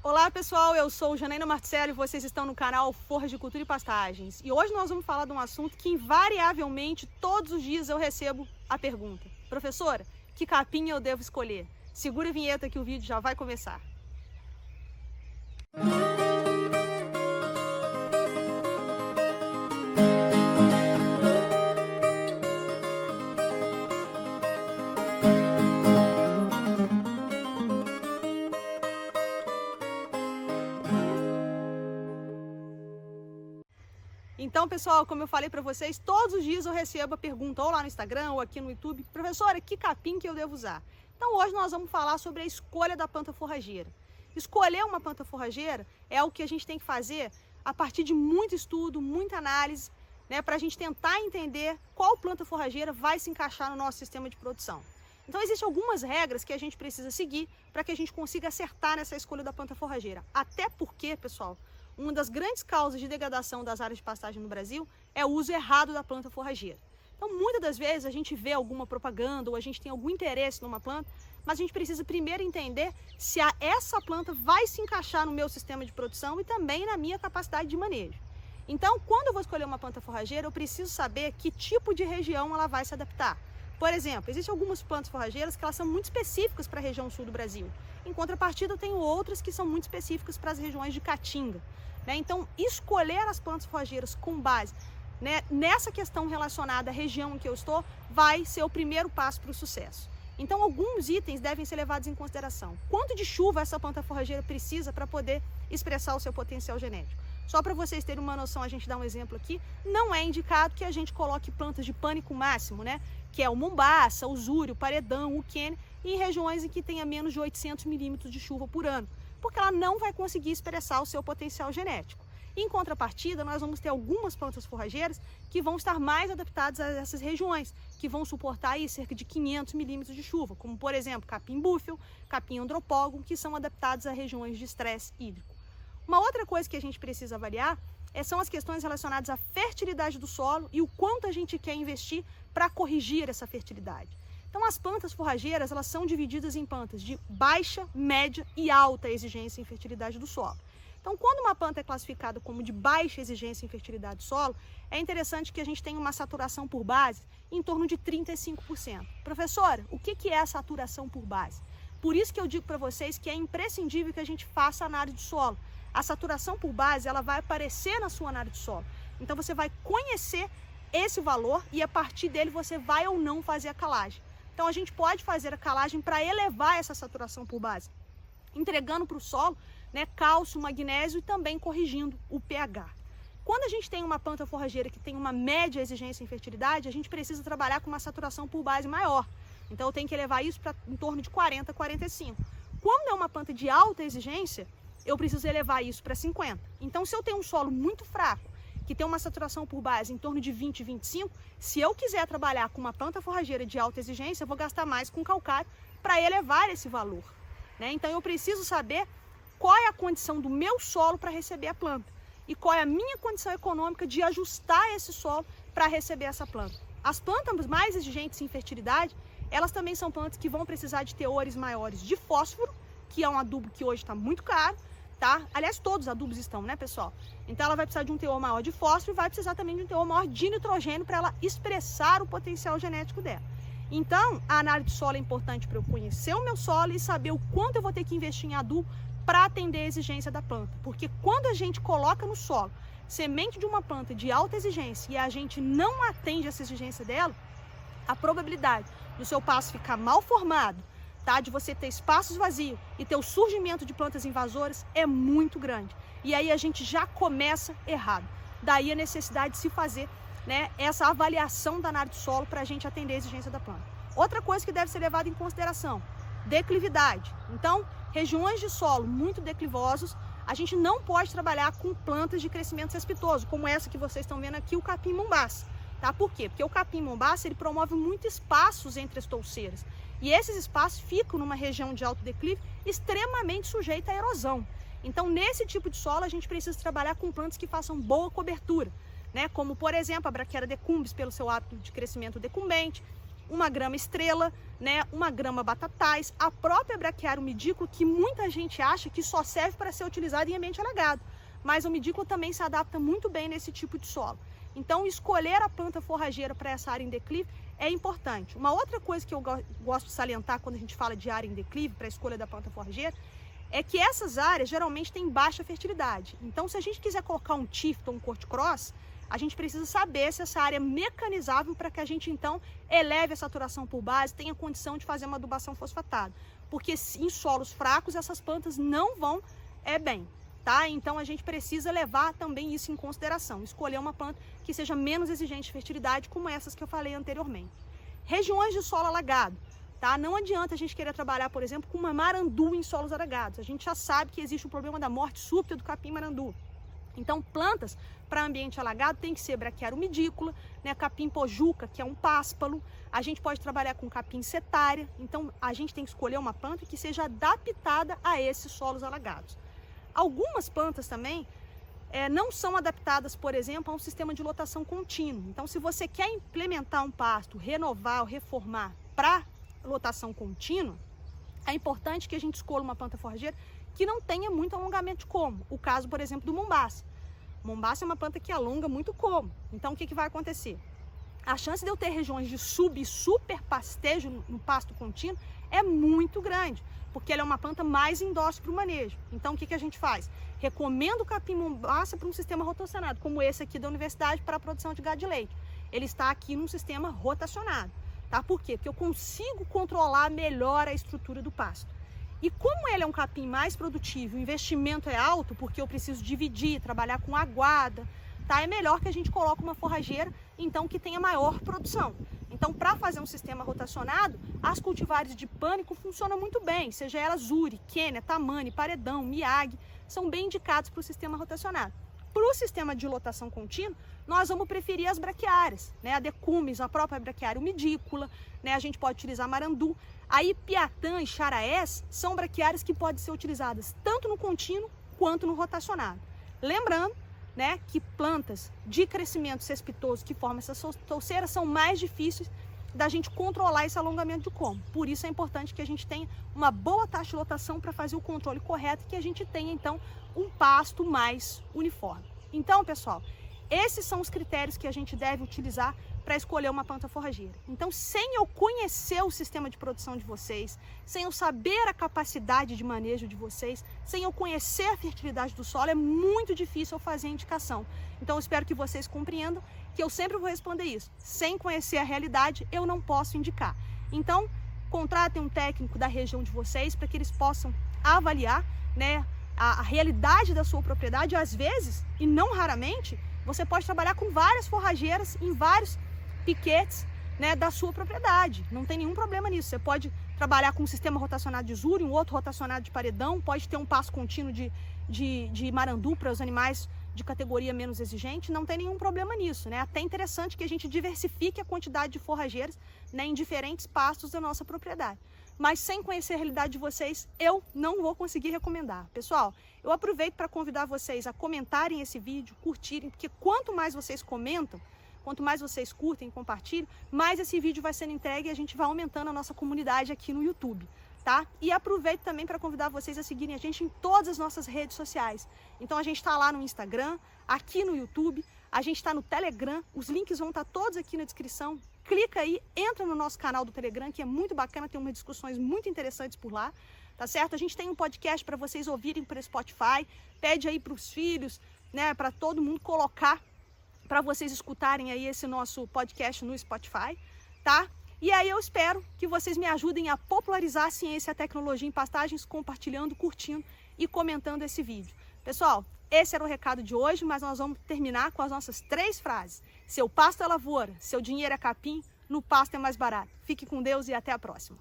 Olá pessoal, eu sou Janaína Marticelli e vocês estão no canal Forras de Cultura e Pastagens. E hoje nós vamos falar de um assunto que invariavelmente todos os dias eu recebo a pergunta: professora, que capim eu devo escolher? Segura a vinheta que o vídeo já vai começar. Então, pessoal, como eu falei para vocês, todos os dias eu recebo a pergunta, ou lá no Instagram, ou aqui no YouTube: professora, que capim que eu devo usar? Então, hoje nós vamos falar sobre a escolha da planta forrageira. Escolher uma planta forrageira é o que a gente tem que fazer a partir de muito estudo, muita análise, né, para a gente tentar entender qual planta forrageira vai se encaixar no nosso sistema de produção. Então, existem algumas regras que a gente precisa seguir para que a gente consiga acertar nessa escolha da planta forrageira. Até porque, pessoal, uma das grandes causas de degradação das áreas de pastagem no Brasil é o uso errado da planta forrageira. Então, muitas das vezes a gente vê alguma propaganda ou a gente tem algum interesse numa planta, mas a gente precisa primeiro entender se essa planta vai se encaixar no meu sistema de produção e também na minha capacidade de manejo. Então, quando eu vou escolher uma planta forrageira, eu preciso saber que tipo de região ela vai se adaptar. Por exemplo, existem algumas plantas forrageiras que elas são muito específicas para a região sul do Brasil. Em contrapartida, eu tenho outras que são muito específicas para as regiões de Caatinga. Então, escolher as plantas forrageiras com base, né, nessa questão relacionada à região em que eu estou, vai ser o primeiro passo para o sucesso. Então, alguns itens devem ser levados em consideração. Quanto de chuva essa planta forrageira precisa para poder expressar o seu potencial genético? Só para vocês terem uma noção, a gente dá um exemplo aqui: não é indicado que a gente coloque plantas de pânico máximo, né, que é o mombaça, o zúrio, o paredão, o quênia, em regiões em que tenha menos de 800 milímetros de chuva por ano, porque ela não vai conseguir expressar o seu potencial genético. Em contrapartida, nós vamos ter algumas plantas forrageiras que vão estar mais adaptadas a essas regiões, que vão suportar aí cerca de 500 milímetros de chuva, como por exemplo capim búfalo, capim andropógon, que são adaptados a regiões de estresse hídrico. Uma outra coisa que a gente precisa avaliar são as questões relacionadas à fertilidade do solo e o quanto a gente quer investir para corrigir essa fertilidade. Então, as plantas forrageiras, elas são divididas em plantas de baixa, média e alta exigência em fertilidade do solo. Então, quando uma planta é classificada como de baixa exigência em fertilidade do solo, é interessante que a gente tenha uma saturação por base em torno de 35%. Professora, o que é a saturação por base? Por isso que eu digo para vocês que é imprescindível que a gente faça análise do solo. A saturação por base, ela vai aparecer na sua análise do solo. Então, você vai conhecer esse valor e a partir dele você vai ou não fazer a calagem. Então, a gente pode fazer a calagem para elevar essa saturação por base, entregando para o solo, né, cálcio, magnésio e também corrigindo o pH. Quando a gente tem uma planta forrageira que tem uma média exigência em fertilidade, a gente precisa trabalhar com uma saturação por base maior. Então, eu tenho que elevar isso para em torno de 40, 45. Quando é uma planta de alta exigência, eu preciso elevar isso para 50. Então, se eu tenho um solo muito fraco, que tem uma saturação por base em torno de 20, 25, se eu quiser trabalhar com uma planta forrageira de alta exigência, eu vou gastar mais com calcário para elevar esse valor, né? Então, eu preciso saber qual é a condição do meu solo para receber a planta e qual é a minha condição econômica de ajustar esse solo para receber essa planta. As plantas mais exigentes em fertilidade, elas também são plantas que vão precisar de teores maiores de fósforo, que é um adubo que hoje está muito caro, tá? Aliás, todos os adubos estão, né, pessoal? Então, ela vai precisar de um teor maior de fósforo e vai precisar também de um teor maior de nitrogênio para ela expressar o potencial genético dela. Então, a análise do solo é importante para eu conhecer o meu solo e saber o quanto eu vou ter que investir em adubo para atender a exigência da planta. Porque quando a gente coloca no solo semente de uma planta de alta exigência e a gente não atende essa exigência dela, a probabilidade do seu pasto ficar mal formado, tá, de você ter espaços vazios e ter o surgimento de plantas invasoras é muito grande. E aí a gente já começa errado. Daí a necessidade de se fazer, né, essa avaliação da análise do solo para a gente atender a exigência da planta. Outra coisa que deve ser levada em consideração: declividade. Então, regiões de solo muito declivosos, a gente não pode trabalhar com plantas de crescimento cespitoso, como essa que vocês estão vendo aqui, o capim mombaça. Tá? Por quê? Porque o capim mombaça, ele promove muito espaços entre as touceiras. E esses espaços ficam numa região de alto declive extremamente sujeita à erosão. Então, nesse tipo de solo, a gente precisa trabalhar com plantas que façam boa cobertura, né? Como, por exemplo, a Brachiara decumbens, pelo seu hábito de crescimento decumbente, uma grama estrela, né, uma grama batatais, a própria Braquiária umidícola, que muita gente acha que só serve para ser utilizada em ambiente alagado, mas a umidícola também se adapta muito bem nesse tipo de solo. Então, escolher a planta forrageira para essa área em declive é importante. Uma outra coisa que eu gosto de salientar quando a gente fala de área em declive, para a escolha da planta forrageira, é que essas áreas geralmente têm baixa fertilidade. Então, se a gente quiser colocar um Tifton, um Corticross, a gente precisa saber se essa área é mecanizável para que a gente, então, eleve a saturação por base, tenha condição de fazer uma adubação fosfatada. Porque em solos fracos, essas plantas não vão bem, tá? Então, a gente precisa levar também isso em consideração. Escolher uma planta que seja menos exigente de fertilidade, como essas que eu falei anteriormente. Regiões de solo alagado, tá? Não adianta a gente querer trabalhar, por exemplo, com uma marandu em solos alagados. A gente já sabe que existe o problema da morte súbita do capim marandu. Então, plantas para ambiente alagado tem que ser Braquiária umidícola, né, capim pojuca, que é um páspalo. A gente pode trabalhar com capim setária. Então, a gente tem que escolher uma planta que seja adaptada a esses solos alagados. Algumas plantas também não são adaptadas, por exemplo, a um sistema de lotação contínuo. Então, se você quer implementar um pasto, renovar ou reformar para lotação contínua, é importante que a gente escolha uma planta forrageira que não tenha muito alongamento de como. O caso, por exemplo, do mombaça. Mombaça é uma planta que alonga muito como. Então, o que vai acontecer? A chance de eu ter regiões de sub e super pastejo no pasto contínuo é muito grande, porque ela é uma planta mais indócil para o manejo. Então, o que a gente faz? Recomendo o capim mombaça para um sistema rotacionado, como esse aqui da universidade, para a produção de gado de leite. Ele está aqui num sistema rotacionado. Tá? Por quê? Porque eu consigo controlar melhor a estrutura do pasto. E como ele é um capim mais produtivo, o investimento é alto, porque eu preciso dividir, trabalhar com aguada, tá? É melhor que a gente coloque uma forrageira, então, que tenha maior produção. Então, para fazer um sistema rotacionado, as cultivares de pânico funcionam muito bem, seja elas Zuri, Quênia, Tamani, Paredão, Miyagi, são bem indicados para o sistema rotacionado. Para o sistema de lotação contínua, nós vamos preferir as braquiárias, né? A decumis, a própria Braquiária umidícola, né? A gente pode utilizar marandu. Aí Piatã e Charaés são braquiárias que podem ser utilizadas tanto no contínuo quanto no rotacionado. Lembrando, né, que plantas de crescimento cespitoso que formam essas touceiras são mais difíceis da gente controlar esse alongamento de como. Por isso é importante que a gente tenha uma boa taxa de lotação para fazer o controle correto e que a gente tenha, então, um pasto mais uniforme. Então, pessoal, esses são os critérios que a gente deve utilizar para escolher uma planta forrageira. Então, sem eu conhecer o sistema de produção de vocês, sem eu saber a capacidade de manejo de vocês, sem eu conhecer a fertilidade do solo, é muito difícil eu fazer a indicação. Então, eu espero que vocês compreendam que eu sempre vou responder isso. Sem conhecer a realidade, eu não posso indicar. Então, contratem um técnico da região de vocês para que eles possam avaliar, né, a realidade da sua propriedade. Às vezes, e não raramente, você pode trabalhar com várias forrageiras em vários piquetes, né, da sua propriedade. Não tem nenhum problema nisso. Você pode trabalhar com um sistema rotacionado de Zuri, um outro rotacionado de Paredão, pode ter um passo contínuo de marandu para os animais de categoria menos exigente, não tem nenhum problema nisso, né? Até interessante que a gente diversifique a quantidade de forrageiras, né, em diferentes pastos da nossa propriedade. Mas sem conhecer a realidade de vocês, eu não vou conseguir recomendar. Pessoal, eu aproveito para convidar vocês a comentarem esse vídeo, curtirem, porque quanto mais vocês comentam, quanto mais vocês curtem e compartilham, mais esse vídeo vai sendo entregue e a gente vai aumentando a nossa comunidade aqui no YouTube, tá? E aproveito também para convidar vocês a seguirem a gente em todas as nossas redes sociais. Então a gente está lá no Instagram, aqui no YouTube, a gente está no Telegram, os links vão estar todos aqui na descrição. Clica aí, entra no nosso canal do Telegram, que é muito bacana, tem umas discussões muito interessantes por lá, tá certo? A gente tem um podcast para vocês ouvirem por Spotify, pede aí para os filhos, né, para todo mundo colocar, para vocês escutarem aí esse nosso podcast no Spotify, tá? E aí eu espero que vocês me ajudem a popularizar a ciência e a tecnologia em pastagens, compartilhando, curtindo e comentando esse vídeo. Pessoal, esse era o recado de hoje, mas nós vamos terminar com as nossas 3 frases. Seu pasto é lavoura, seu dinheiro é capim, no pasto é mais barato. Fique com Deus e até a próxima.